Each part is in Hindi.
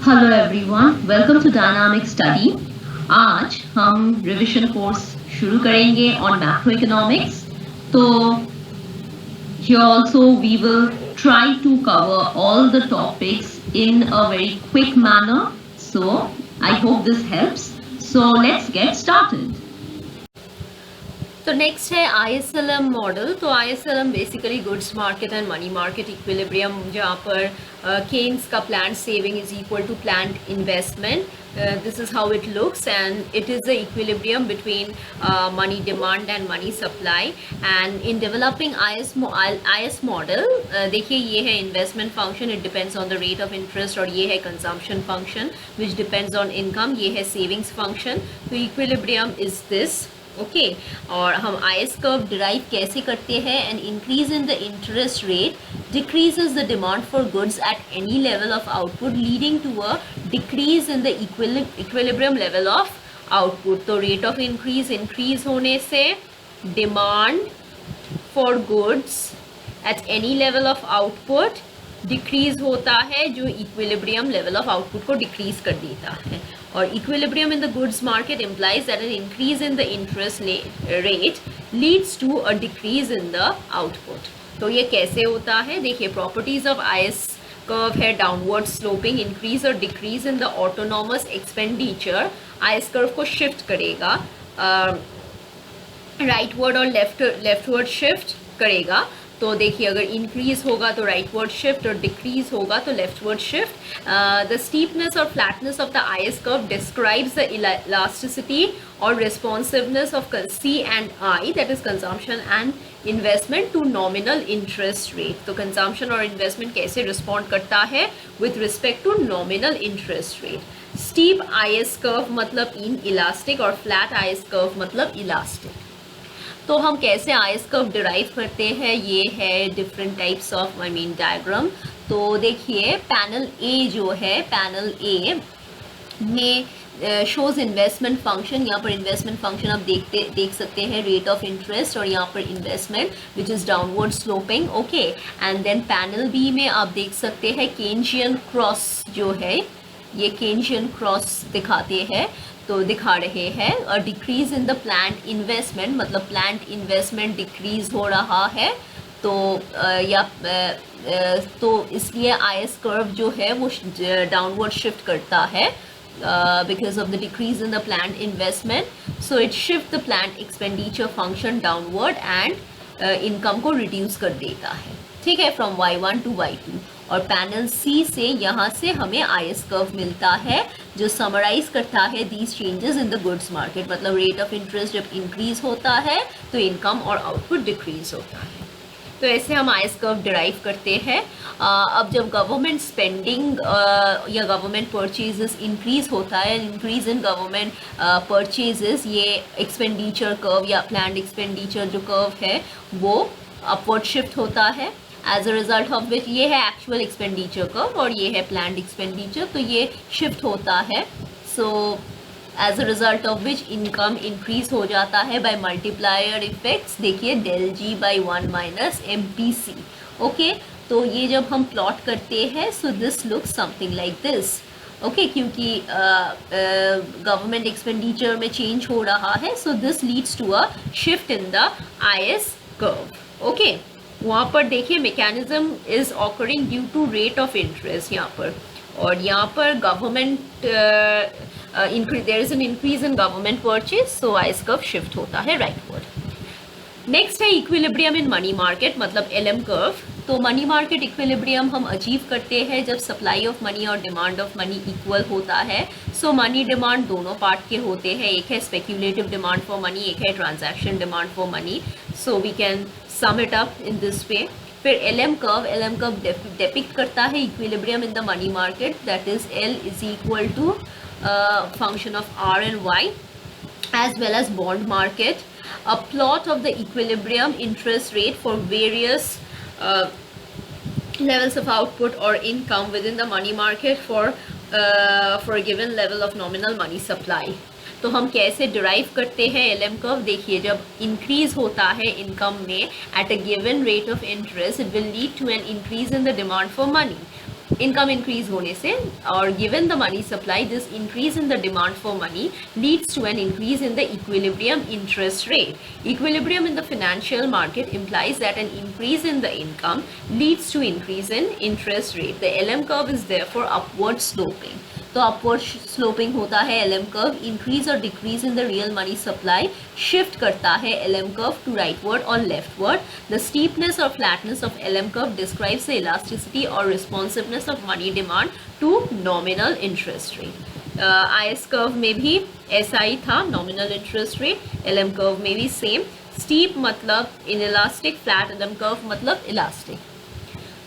Hello everyone, welcome to dynamic study. आज हम रिवीजन कोर्स शुरू करेंगे ऑन मैक्रो इकोनॉमिक्स। तो here also we will try to cover all the topics in a very quick manner. So I hope this helps. So let's get started. तो नेक्स्ट है ISLM मॉडल। तो ISLM basically goods market and money market equilibrium, जहाँ पर केन्स का planned saving is equal to planned investment. This is how it looks and it is the equilibrium between money demand and money supply. And in developing IS model देखिए, ये है investment function, it depends on the rate of interest, और ये है consumption function which depends on income, ये है सेविंग्स फंक्शन। तो इक्विलिब्रियम इज दिस, ओके। और हम IS कर्व डिराइव कैसे करते हैं? An increase in the interest rate decreases the demand for goods at any level of output, leading to a decrease in the equilibrium level of output. तो रेट ऑफ इंक्रीज होने से demand for goods at any level of output decrease होता है, जो इक्विलिब्रियम लेवल ऑफ आउटपुट को डिक्रीज कर देता है। और equilibrium in the goods market implies that an increase in the interest rate leads to a decrease in the output. तो ये कैसे होता है? देखिए, प्रॉपर्टीज ऑफ IS कर्व है डाउनवर्ड स्लोपिंग, इंक्रीज और decrease in the autonomous expenditure IS curve को शिफ्ट करेगा, राइटवर्ड और लेफ्टवर्ड शिफ्ट करेगा। तो देखिए, अगर इंक्रीज होगा तो राइटवर्ड शिफ्ट और डिक्रीज होगा तो लेफ्टवर्ड शिफ्ट। द स्टीपनेस और flatness of the IS curve describes the elasticity और responsiveness of C and I, that is consumption and investment, to nominal interest rate. तो कंजम्पशन और इन्वेस्टमेंट कैसे रिस्पॉन्ड करता है with respect to nominal interest rate. Steep IS curve मतलब इन इलास्टिक और फ्लैट IS कर्व मतलब इलास्टिक। तो हम कैसे IS कर्व डिराइव करते हैं? ये है डिफरेंट टाइप्स ऑफ डायग्राम। तो देखिए, पैनल A जो है, पैनल A में शोज इन्वेस्टमेंट फंक्शन। यहाँ पर इन्वेस्टमेंट फंक्शन आप देख सकते हैं, रेट ऑफ इंटरेस्ट, और यहाँ पर investment which is downward sloping, okay. And then panel B में आप देख सकते हैं केंशियन क्रॉस जो है, ये केंशियन क्रॉस दिखा रहे हैं। और decrease in the planned investment मतलब प्लान्ड इन्वेस्टमेंट डिक्रीज हो रहा है। तो तो इसलिए IS कर्व जो है वो डाउनवर्ड शिफ्ट करता है because of the decrease in the planned investment, so it shift the planned expenditure function downward and income को reduce कर देता है, ठीक है, from Y1 to Y2। और पैनल C से यहाँ से हमें IS कर्व मिलता है जो समराइज करता है these changes in the goods market. मतलब रेट ऑफ इंटरेस्ट जब इंक्रीज होता है तो इनकम और आउटपुट डिक्रीज होता है। तो ऐसे हम IS कर्व डिराइव करते हैं। अब जब गवर्नमेंट स्पेंडिंग या गवर्नमेंट परचेजेस इंक्रीज होता है, इंक्रीज इन गवर्नमेंट परचेजेस, ये एक्सपेंडिचर कर्व या प्लान्ड एक्सपेंडिचर जो कर्व है वो अपवर्ड शिफ्ट होता है। As a result of which, ये है एक्चुअल एक्सपेंडिचर कर्व और ये है प्लान्ड एक्सपेंडिचर, तो ये शिफ्ट होता है। So as a result of which income increase हो जाता है बाय मल्टीप्लायर इफेक्ट्स। देखिए, del G by 1 minus MPC, ओके। तो ये जब हम प्लॉट करते हैं, so this looks something like this, okay, क्योंकि गवर्नमेंट एक्सपेंडिचर में चेंज हो रहा है, so this leads to a shift in the IS curve, okay. वहाँ पर देखिए, mechanism is occurring due to rate of interest यहाँ पर, और यहाँ पर government there is an increase in government purchase, so IS curve shift होता है राइटवर्ड। नेक्स्ट है इक्विलिब्रियम इन मनी मार्केट मतलब LM कर्व। तो मनी मार्केट इक्विलिब्रियम हम अचीव करते हैं जब सप्लाई ऑफ मनी और डिमांड ऑफ मनी इक्वल होता है। सो मनी डिमांड दोनों पार्ट के होते हैं, एक है स्पेक्यूलेटिव डिमांड फॉर मनी, एक है transaction demand for money. So we can sum it up in this way. फिर LM कर्व डिपिक्ट करता है equilibrium in the money market, that is L is equal to function of R and Y as well as bond market, a plot of the equilibrium interest rate for various levels of output or income within the money market for a given level of nominal money supply। तो हम कैसे डिराइव करते हैं LM कर्व? देखिए, जब इंक्रीज होता है इनकम में at a given rate of interest, it will lead to an increase in the demand for money. Income increase होने से और given the money supply this increase in the demand for money leads to an increase in the equilibrium interest rate. Equilibrium in the financial market implies that an increase in the income leads to increase in interest rate. The LM curve is therefore upward sloping. तो अपवर्ड स्लोपिंग होता है एल एम कर्व. इंक्रीज और decrease in the real money supply shift करता है L M curve to rightward और लेफ्टवर्ड. द स्टीपनेस और flatness of L M curve describes the elasticity और responsiveness of money demand to nominal interest rate. I S curve में भी ऐसा ही था, nominal interest rate. L M curve में भी सेम. स्टीप मतलब inelastic, flat L M curve मतलब इलास्टिक.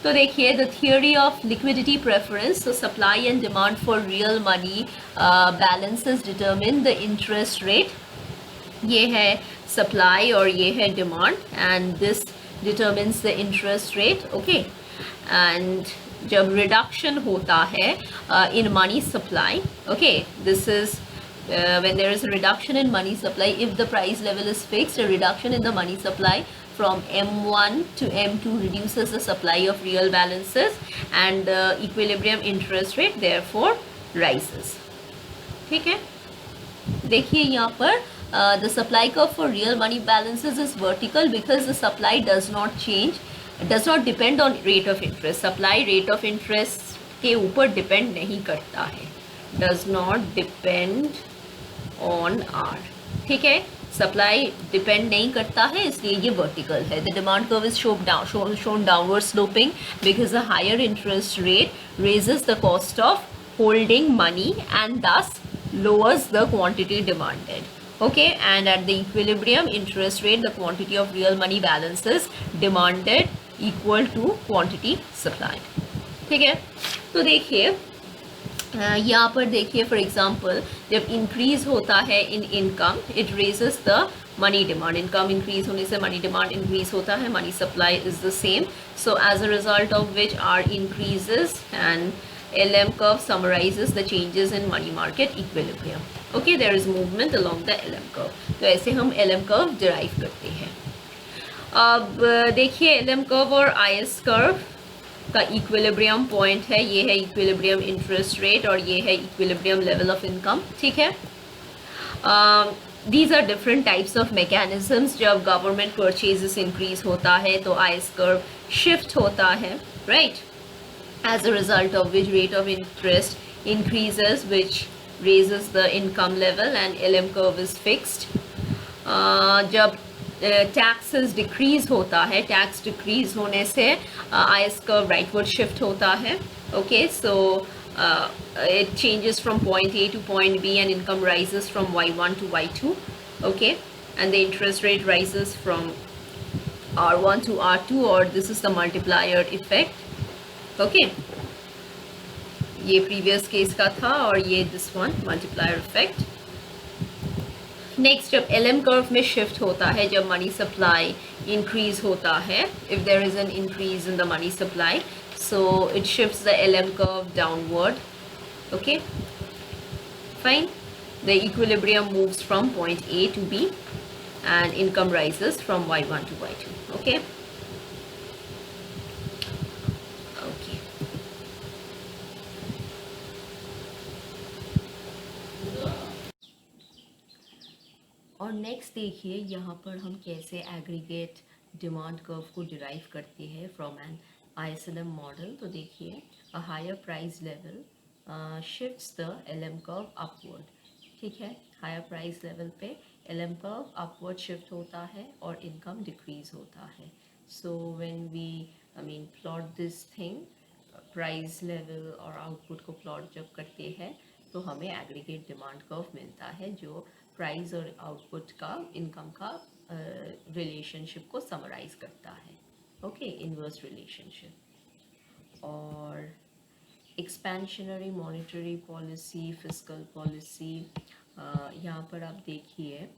तो देखिए the theory of liquidity preference. तो supply and demand for real money balances determine the interest rate. ये है सप्लाई और ये है demand and this determines the interest rate. Okay, and जब रिडक्शन होता है in money supply, okay, this is when there is a reduction in money supply, if the price level is fixed, a reduction in the money supply from M1 to M2 reduces the supply of real balances and the equilibrium interest rate therefore rises. ठीक है, देखिए यहाँ पर the supply curve for real money balances is vertical because the supply does not change, does not depend on rate of interest. Supply rate of interest के ऊपर depend नहीं करता है, does not depend on R. ठीक है, सप्लाई डिपेंड नहीं करता है इसलिए ये वर्टिकल है. The demand curve is shown downward sloping because the higher interest rate raises the cost of holding money and thus lowers the quantity demanded. Okay, and at the equilibrium interest rate the quantity of real money balances demanded equal to quantity supplied. ठीक है, तो देखिए यहाँ पर देखिए फॉर एग्जांपल जब इंक्रीज होता है in income it raises the money demand. Income increase होने से मनी डिमांड इंक्रीज होता है, money supply is the same. So as a result of which R increases and LM curve summarizes the changes in money market equilibrium. Okay, there is movement along the LM curve. तो ऐसे हम LM curve derive करते हैं. अब देखिए LM curve और IS curve का इक्विलिब्रियम पॉइंट है, ये है इक्विलिब्रियम इंटरेस्ट रेट और ये है इक्विलिब्रियम लेवल ऑफ इनकम. ठीक है, these are different types of mechanisms. जब गवर्नमेंट परचेजेस इंक्रीज होता है तो आईएस कर्व शिफ्ट होता है, right, as a result of which rate of interest increases which raises the income level and LM curve is fixed. जब टैक्सेस डिक्रीज होता है, टैक्स डिक्रीज होने से आईएस कर्व राइटवर्ड शिफ्ट होता है. Okay, so it changes from point A to point B and income rises from Y1 to Y2. Okay, and the interest rate rises from R1 to R2, or this is the multiplier effect. Okay, ये previous case का था और ये this one multiplier effect. Next, जब LM कर्व में शिफ्ट होता है, जब मनी सप्लाई इंक्रीज होता है, if there is an increase in the money supply, so it shifts the LM curve downward. Okay, fine. The equilibrium moves from point A to B and income rises from Y1 to Y2. Okay. और नेक्स्ट देखिए यहाँ पर हम कैसे एग्रीगेट डिमांड कर्व को डिराइव करते हैं फ्रॉम एन ISLM मॉडल. तो देखिए a higher price level shifts the LM curve upward. ठीक है, हायर प्राइस लेवल पे LM कर्व अपवर्ड शिफ्ट होता है और इनकम डिक्रीज होता है. So when we plot this thing, price level और आउटपुट को प्लॉट जब करते हैं तो हमें एग्रीगेट डिमांड कर्व मिलता है जो प्राइस और आउटपुट का, इनकम का रिलेशनशिप को समराइज करता है. Okay, inverse relationship. और expansionary monetary policy, fiscal policy, यहाँ पर आप देखिए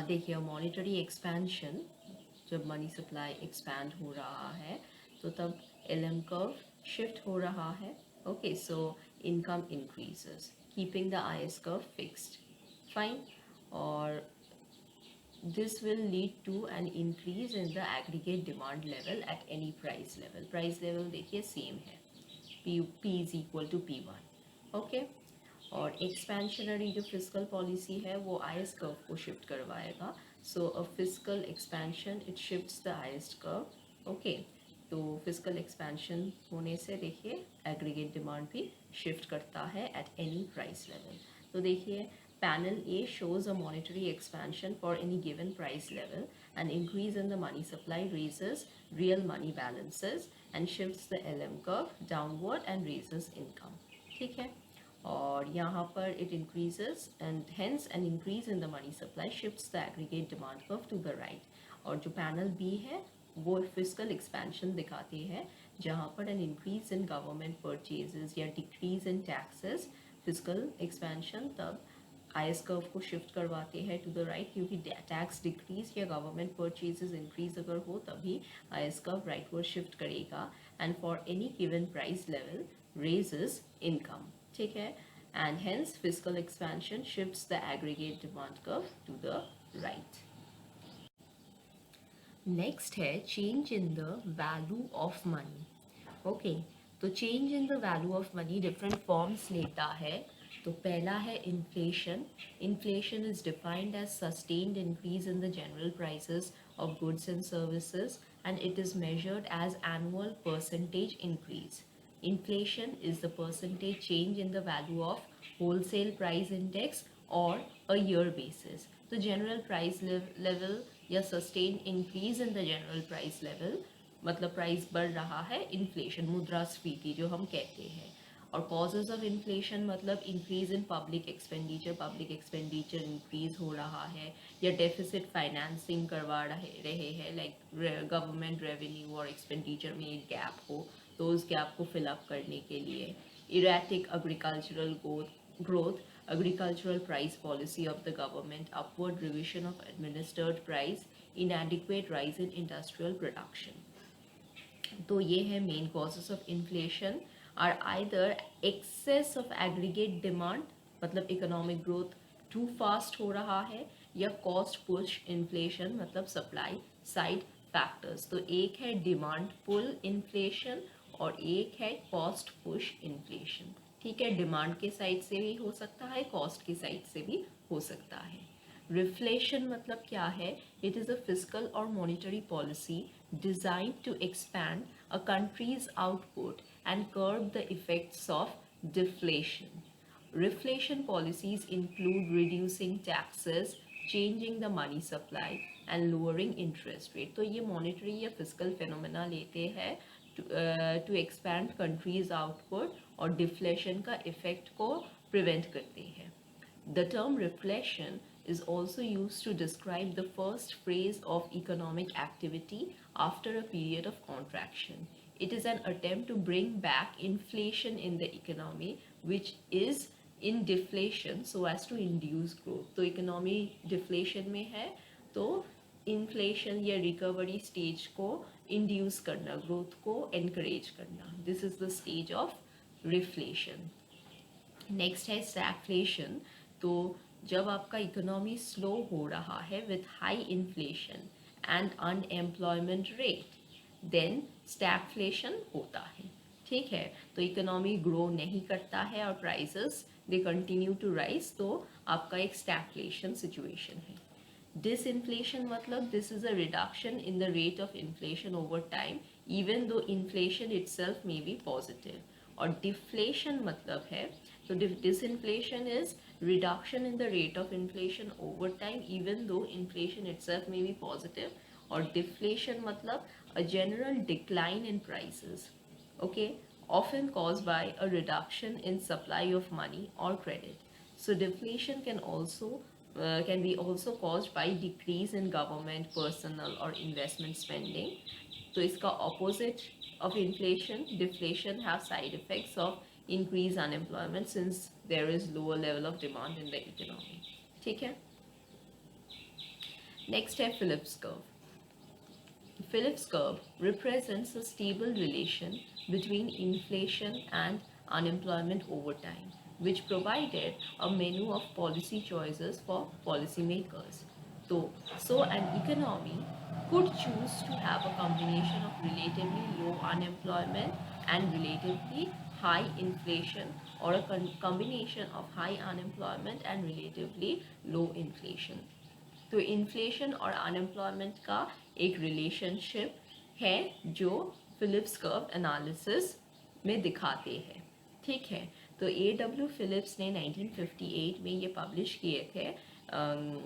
देखिए मॉनेटरी एक्सपेंशन, जब मनी सप्लाई एक्सपैंड हो रहा है तो तब LM कर्व शिफ्ट हो रहा है. Okay, so income increases keeping the IS curve fixed. Fine. और this will lead to an increase in the aggregate demand level at any price level. Price level देखिए सेम है, P is equal to P1. Okay, और एक्सपेंशनरी जो फिजिकल पॉलिसी है वो आईएस कर्व को शिफ्ट करवाएगा. So a fiscal expansion it shifts the IS curve. Okay, तो फिजिकल एक्सपेंशन होने से देखिए एग्रीगेट डिमांड भी शिफ्ट करता है एट एनी प्राइस लेवल. तो देखिए panel A shows a monetary expansion for any given price level. An increase in the money supply raises real money balances and shifts the LM curve downward and raises income. ठीक है, और यहाँ पर it increases and hence an increase in the money supply shifts the aggregate demand curve to the right. और जो पैनल B है वो फिजिकल एक्सपेंशन दिखाती है जहाँ पर an increase in government purchases या decrease in taxes. Fiscal expansion तब आईएस कर्व को शिफ्ट करवाते हैं टू द राइट, क्योंकि टैक्स डिक्रीज या गवर्नमेंट परचेजेस इंक्रीज अगर हो तभी आईएस कर्व राइटवर्ड शिफ्ट करेगा. And for any given price level raises income. ठीक है, and hence fiscal expansion shifts the aggregate demand curve to the right. Next है change in the value of money. Okay, तो change in the value of money different forms लेता है. तो पहला है inflation. Inflation is defined as sustained increase in the general prices of goods and services and it is measured as annual percentage increase. Inflation is the percentage change in the value of wholesale price index or a year basis. तो general price level या sustained increase in the general price level मतलब प्राइस बढ़ रहा है, इन्फ्लेशन मुद्रास्फीति जो हम कहते हैं. और कॉजेज ऑफ इन्फ्लेशन मतलब increase in public expenditure increase हो रहा है या डेफिसिट फाइनेंसिंग करवा रहे हैं, लाइक गवर्नमेंट रेवेन्यू और एक्सपेंडिचर में एक गैप हो तो उस गैप को फिलअप करने के लिए. Erratic agricultural growth, agricultural price policy of the government, upward revision of administered price, inadequate rise in industrial production. तो ये है main causes of inflation. Are either excess of aggregate demand मतलब इकोनॉमिक ग्रोथ टू फास्ट हो रहा है, या कॉस्ट पुश इन्फ्लेशन मतलब सप्लाई साइड फैक्टर्स. तो एक है डिमांड पुल इन्फ्लेशन और एक है कॉस्ट पुश इन्फ्लेशन. ठीक है, डिमांड के साइड से भी हो सकता है, कॉस्ट के साइड से भी हो सकता है. रिफ्लेशन मतलब क्या है? इट इज़ अ फिजिकल और monetary policy designed to expand a country's output and curb the effects of deflation. Reflation policies include reducing taxes, changing the money supply and lowering interest rate. तो ये monetary या fiscal phenomena लेते हैं to expand countries output और deflation का effect को prevent करते हैं. The term reflation is also used to describe the first phase of economic activity after a period of contraction. It is an attempt to bring back inflation in the economy, which is in deflation so as to induce growth. तो इकोनॉमी डिफ्लेशन में है तो इन्फ्लेशन या रिकवरी स्टेज को इंड्यूस करना, ग्रोथ को एनकरेज करना. This is the stage of reflation. Next है स्टैगफ्लेशन. तो जब आपका इकोनॉमी स्लो हो रहा है with high inflation and unemployment rate, then stagflation होता है. ठीक है, तो इकोनॉमी ग्रो नहीं करता है और prices they continue to rise, तो आपका एक स्टैगफ्लेशन सिचुएशन है. डिसइन्फ्लेशन मतलब this is a reduction in the rate of inflation over time even though inflation itself may be positive. और डिफ्लेशन मतलब है, तो disinflation is reduction in the rate of inflation over time even though inflation itself may be positive. और डिफ्लेशन मतलब a general decline in prices, okay, often caused by a reduction in supply of money or credit. So deflation can be also caused by decrease in government, personal or investment spending. So इसका opposite of inflation, deflation, have side effects of increased unemployment since there is lower level of demand in the economy. ठीक है. Next है Phillips curve. Phillips curve represents a stable relation between inflation and unemployment over time, which provided a menu of policy choices for policymakers. तो so an economy could choose to have a combination of relatively low unemployment and relatively high inflation, or a combination of high unemployment and relatively low inflation. तो इन्फ्लेशन और अनएम्प्लॉयमेंट का एक रिलेशनशिप है जो फिलिप्स कर्व एनालिसिस में दिखाते हैं, ठीक है। तो A.W. फिलिप्स ने 1958 में ये पब्लिश किए थे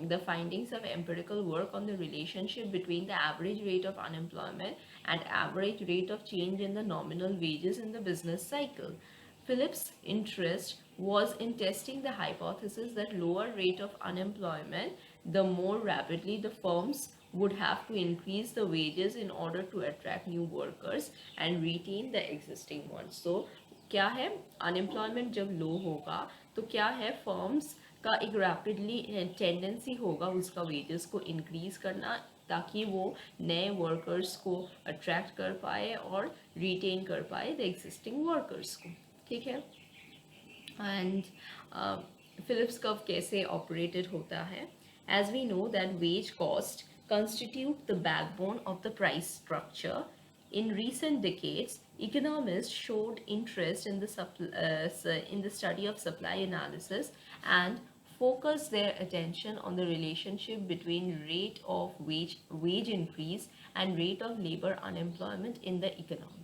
the findings of empirical work on the relationship between the average rate of unemployment and average rate of change in the nominal wages in the business cycle. Phillips' interest was in testing the hypothesis that lower rate of unemployment, the more rapidly the firms would have to increase the wages in order to attract new workers and retain the existing ones. So क्या है, अनएम्प्लॉयमेंट जब लो होगा तो क्या है, फर्म्स का एक रैपिडली टेंडेंसी होगा उसका वेजेस को इंक्रीज करना, ताकि वो नए वर्कर्स को अट्रैक्ट कर पाए और रिटेन कर पाए द एग्जिस्टिंग वर्कर्स को, ठीक है। एंड फिलिप्स कर्व कैसे ऑपरेटेड होता है, as we know that wage cost constitute the backbone of the price structure. In recent decades, economists showed interest in the study of supply analysis and focused their attention on the relationship between rate of wage increase and rate of labor unemployment in the economy.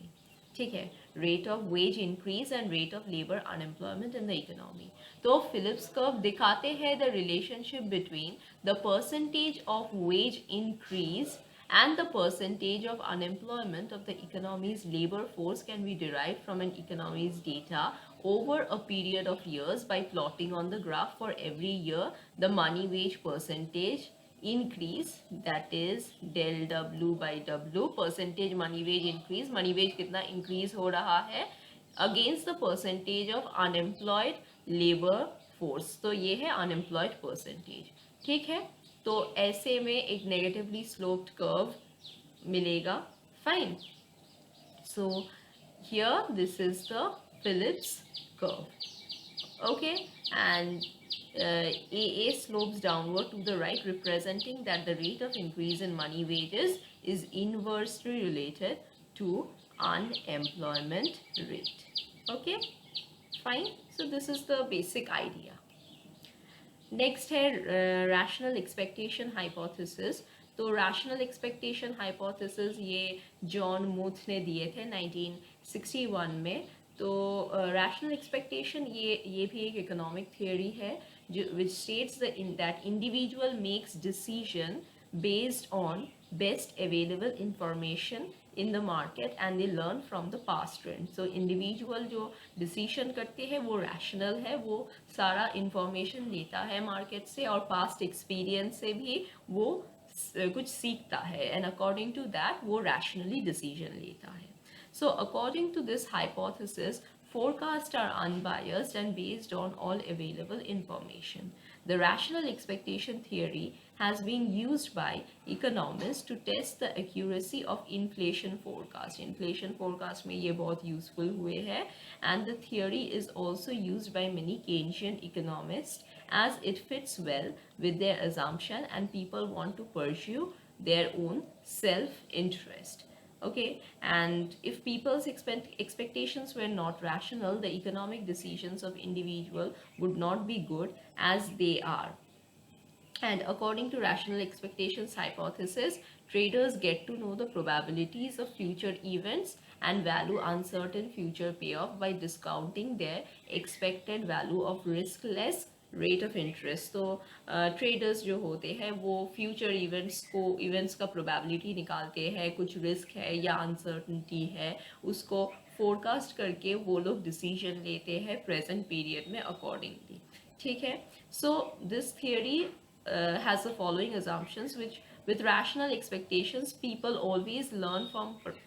ठीक है, rate of ways increase and rate of labour unemployment in the economy. तो फिलिप्स कर्व दिखाते हैं the relationship between the percentage of ways increase and the percentage of unemployment of the economy's labor force can be derived from an economy's data over a period of years by plotting on the graph for every year the money wage percentage increase, that is del W by W, percentage money wage increase, money wage कितना increase हो रहा है against the percentage of unemployed labor force. तो ये है unemployed percentage, ठीक है। तो ऐसे में एक नेगेटिवली स्लोप्ड कर्व मिलेगा, fine. So here this is the Phillips curve, okay, and AA slopes downward to the right, representing that the rate of increase in money wages is inversely related to unemployment rate, okay, fine. So this is the basic idea. Next है रैशनल एक्सपेक्टेशन हाइपोथेसिस। तो रैशनल एक्सपेक्टेशन हाइपोथेसिस ये जॉन मूथ ने दिए थे 1961 में। तो रैशनल एक्सपेक्टेशन ये भी एक इकोनॉमिक थियोरी है जो which states that individual makes decision based on best available information in the market and they learn from the past trend. So individual जो decision करते हैं वो rational है, वो सारा information लेता है market से और past experience से भी वो कुछ सीखता है and according to that वो rationally decision लेता है. So according to this hypothesis, forecasts are unbiased and based on all available information. The rational expectation theory has been used by economists to test the accuracy of inflation forecast. Inflation forecast में ये बहुत useful हुए हैं, and the theory is also used by many Keynesian economists as it fits well with their assumption and people want to pursue their own self-interest. Okay, and if people's expectations were not rational, the economic decisions of individual would not be good as they are. And according to rational expectations hypothesis, traders get to know the probabilities of future events and value uncertain future payoff by discounting their expected value of risk less rate of interest. तो ट्रेडर्स जो होते हैं वो फ्यूचर इवेंट्स का प्रोबेबिलिटी निकालते हैं, कुछ रिस्क है या अनसर्टनिटी है उसको फोरकास्ट करके वो लोग डिसीजन लेते हैं प्रेजेंट पीरियड में अकॉर्डिंगली, ठीक है। So this theory has the following assumptions, which with rational expectations people always learn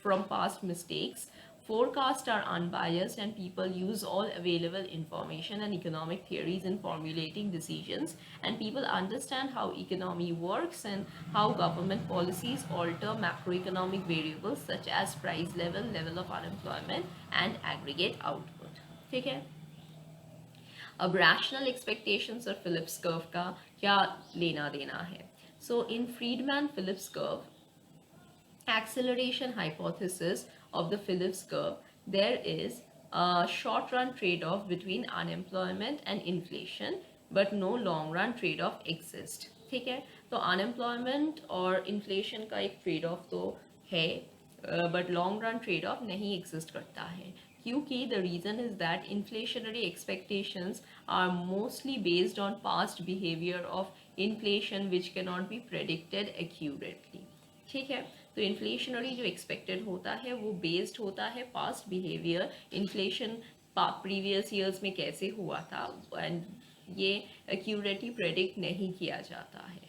from past mistakes. Forecasts are unbiased and people use all available information and economic theories in formulating decisions, and people understand how economy works and how government policies alter macroeconomic variables such as price level, level of unemployment and aggregate output, ठीक है। अब रैशनल एक्सपेक्टेशंस और फिलिप्स कर्व का क्या लेना देना है। So in Friedman-Phillips curve, acceleration hypothesis of the Phillips curve, there is a short run trade-off between unemployment and inflation, but no long run trade-off exist. ठीक है, तो unemployment और inflation का एक trade-off तो है, but long run trade-off नहीं exist करता है, क्योंकि the reason is that inflationary expectations are mostly based on past behavior of inflation which cannot be predicted accurately. ठीक है, तो इन्फ्लेशनरी जो एक्सपेक्टेड होता है वो बेस्ड होता है past behaviour, inflation previous years में कैसे हुआ था, एंड ये एक्यूरेटली प्रेडिक्ट नहीं किया जाता है.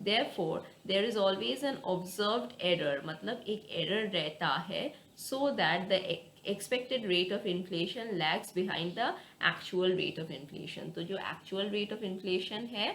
Therefore, there is always an observed error, मतलब एक एरर रहता है, so that the expected rate of inflation lags behind the actual rate of inflation. तो जो actual rate of inflation है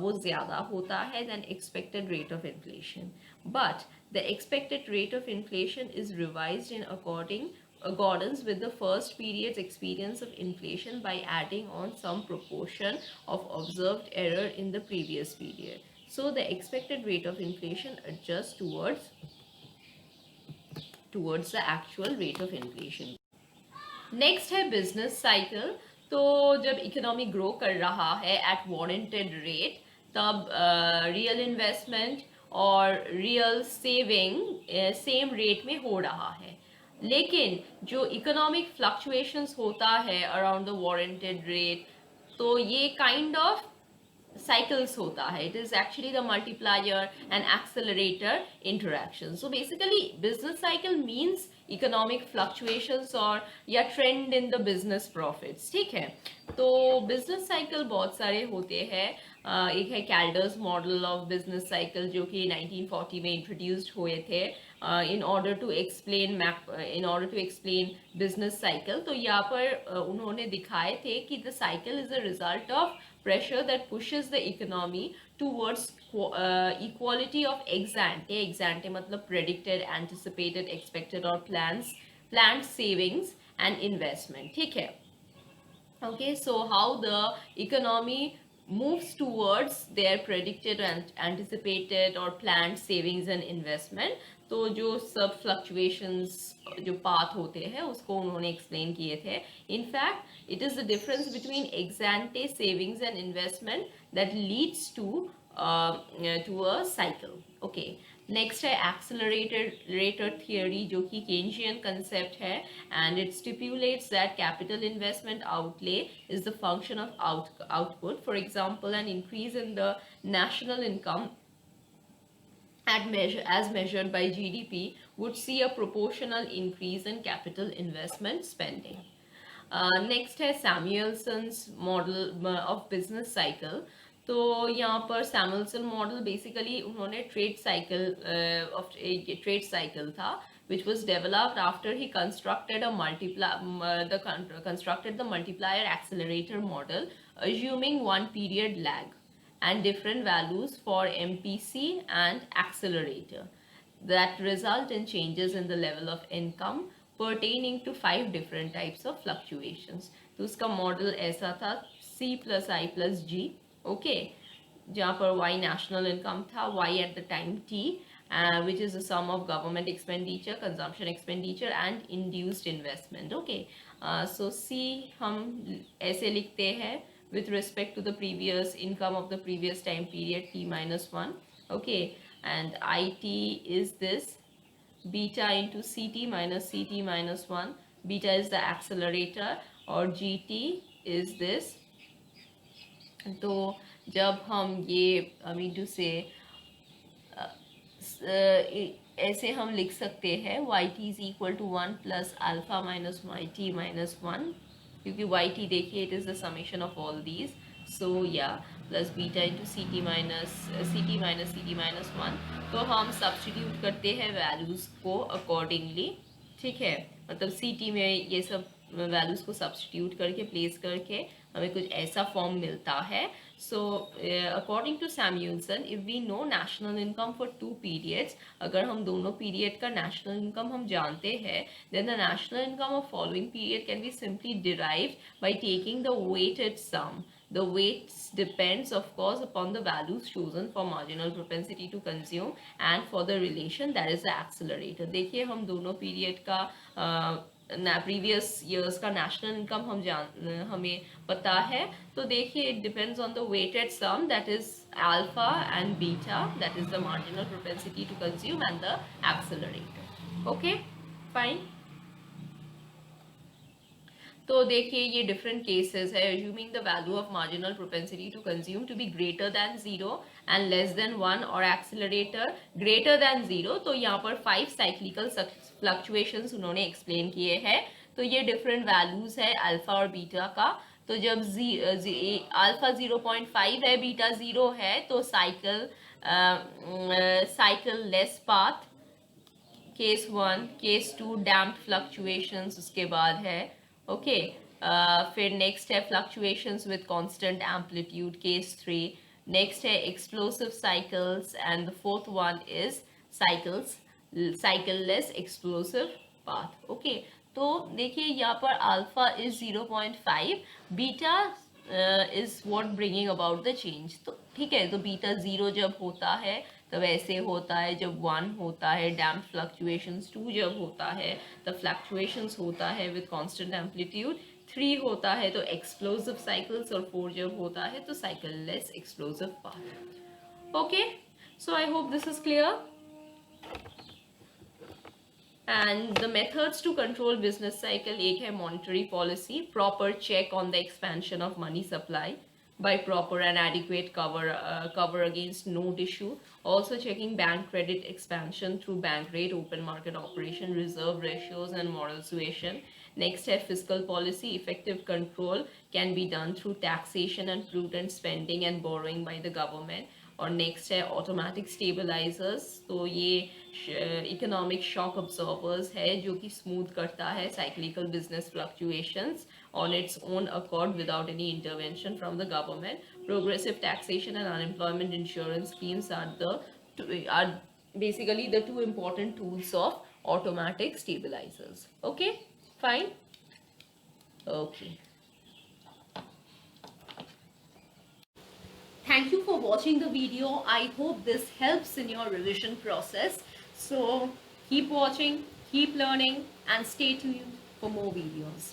वो ज़्यादा होता है than expected rate of inflation. But the expected rate of inflation is revised in accordance with the first period's experience of inflation by adding on some proportion of observed error in the previous period. So the expected rate of inflation adjusts towards the actual rate of inflation. Next है business cycle. तो जब इकोनॉमी ग्रो कर रहा है एट वारंटेड रेट, तब रियल इन्वेस्टमेंट और रियल सेविंग सेम रेट में हो रहा है. लेकिन जो इकोनॉमिक फ्लक्चुएशंस होता है अराउंड द वारंटेड रेट, तो ये काइंड ऑफ cycles होता है. It is actually the multiplier and accelerator interaction. So basically business cycle means economic fluctuations और या trend in the business profits. ठीक है, तो business cycle बहुत सारे होते हैं. एक है कैल्डर्स मॉडल ऑफ बिजनेस साइकिल जो कि 1940 में इंट्रोड्यूस्ड हुए थे in order to explain business cycle. तो यहाँ पर उन्होंने दिखाए थे कि the cycle is a result of pressure that pushes the economy towards equality of ex ante मतलब predicted, anticipated, expected और planned savings and investment. ठीक है, okay, so how the economy moves towards their predicted and anticipated or planned savings and investment. तो जो सब फ्लक्चुएशंस जो पाथ होते हैं उसको उन्होंने एक्सप्लेन किए थे. In fact it is the difference between ex ante savings and investment that leads to a cycle. Okay, next है एक्सेलरेटर थियोरी जो कि केंजियन कंसेप्ट है, and it stipulates that capital investment outlay is the function of output. For example, an increase in the national income as measured by GDP would see a proportional increase in capital investment spending. Next है Samuelson's model of business cycle. तो यहाँ पर सैमुअल्सन मॉडल बेसिकली उन्होंने ट्रेड साइकिल था which was developed after he constructed the multiplier accelerator model, assuming one period lag and different values for MPC and accelerator that result in changes in the level of income pertaining to 5 different types of fluctuations. तो उसका मॉडल ऐसा था C plus I plus G. Okay, जहाँ पर Y नेशनल इनकम था, Y at the time T, which is the sum of government expenditure, consumption expenditure and induced investment. Okay, so C हम ऐसे लिखते हैं with respect to the previous income of the previous time period T minus 1. Okay, and IT is this beta into CT minus CT minus 1. Beta is the accelerator और GT is this. तो जब हम ये टू से ऐसे हम लिख सकते हैं YT is equal to 1 plus alpha minus YT minus 1, क्योंकि YT देखिए it is the summation of all these. So या plus beta into CT minus CT minus 1. तो हम सब्स्टिट्यूट करते हैं वैल्यूज़ को अकॉर्डिंगली. ठीक है, मतलब CT में ये सब वैल्यूज को सब्स्टिट्यूट करके प्लेस करके हमें कुछ ऐसा फॉर्म मिलता है. So according to Samuelson, if we know national income for 2 periods, अगर हम दोनों पीरियड का नेशनल इनकम हम जानते हैं, then the national income of following period can be simply derived by taking the weighted sum. The weights depends of course upon the values chosen for marginal propensity to consume and for the relation that is the accelerator. देखिए हम दोनों पीरियड का प्रीवियस ईयर्स का नेशनल इनकम हमें पता है, तो देखिए it depends on the weighted sum that is alpha and beta, that is the marginal propensity to consume and the accelerator. Okay fine. तो देखिए ये डिफरेंट केसेस है. Assuming the value of marginal propensity to consume to be greater than 0 and less than 1 और एक्सेलरेटर ग्रेटर दैन 0, तो यहाँ पर 5 साइक्लिकल फ्लक्चुएशंस उन्होंने एक्सप्लेन किए हैं. तो ये डिफरेंट वैल्यूज है अल्फा और बीटा का. तो जब अल्फा 0.5 है, बीटा 0 है, तो cycleless path. Case 1, case 2 damped fluctuations उसके बाद है. ओके फिर नेक्स्ट है fluctuations with constant amplitude, case 3. Next है explosive cycles and the fourth one is cycleless explosive path. Okay तो देखिए यहाँ पर alpha is 0.5, beta is what bringing about the change. तो ठीक है, तो बीटा 0 जब होता है तब ऐसे होता है, जब 1 होता है डैम्प फ्लक्चुएशंस, 2 जब होता है तब फ्लक्चुएशंस होता है विद कांस्टेंट एम्पलीट्यूड, 3 होता है तो एक्सप्लोसिव साइकिल्स, और 4 जब होता है तो cycleless explosive path. Okay so I hope this is clear. And the methods to control business cycle, एक है monetary policy, proper check on the expansion of money supply by proper and adequate cover against note issue. Also checking bank credit expansion through bank rate, open market operation, reserve ratios and moral suasion. Next है fiscal policy, effective control can be done through taxation and prudent spending and borrowing by the government. और नेक्स्ट है ऑटोमेटिक स्टेबलाइजर्स. तो ये इकोनॉमिक शॉक अब्जॉर्बर्स है जो कि स्मूथ करता है cyclical business fluctuations on its own accord without any intervention from the government. Progressive taxation and unemployment insurance schemes are basically the two important tools of automatic stabilizers. Okay, fine. Okay. Thank you for watching the video. I hope this helps in your revision process. So keep watching, keep learning, and stay tuned for more videos.